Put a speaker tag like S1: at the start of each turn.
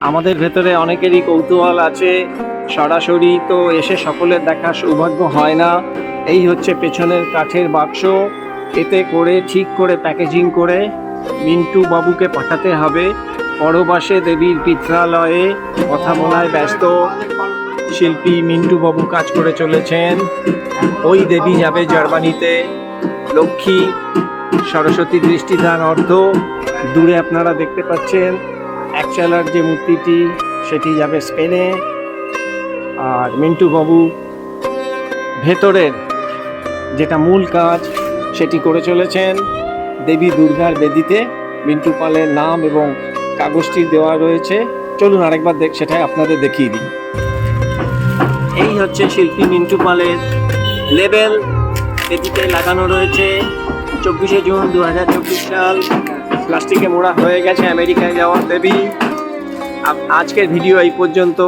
S1: আমাদের ভেতরে অনেকেরই কৌতূহল আছে, সরাসরি তো এসে সকলের দেখা সৌভাগ্য হয় না। এই হচ্ছে পেছনের কাঠের বাক্স, এতে করে ঠিক করে প্যাকেজিং করে মিন্টু বাবুকে পাঠাতে হবে পরবাসে দেবীর পিত্রালয়ে। কথা বলায় ব্যস্ত শিল্পী মিন্টু বাবু কাজ করে চলেছেন। ওই দেবী যাবে জার্মানিতে, লক্ষ্মী সরস্বতী দৃষ্টিদান অর্থ। দূরে আপনারা দেখতে পাচ্ছেন একচালার যে মূর্তিটি, সেটি যাবে স্পেনে। আর মিন্টু বাবু ভেতরের যেটা মূল কাজ সেটি করে চলেছেন। দেবী দুর্গার বেদিতে মিন্টু পালের নাম এবং কাগজটি দেওয়া রয়েছে। চলুন আরেকবার সেটাই আপনাদের দেখিয়ে দিই। এই হচ্ছে শিল্পী মিন্টু পালের লেবেল, বেদিতে লাগানো রয়েছে। 24শে জুন 2024 সাল। প্লাস্টিকে মোড়া হয়ে গেছে আমেরিকায় যাওয়ার দেবী। আজকের ভিডিও এই পর্যন্ত।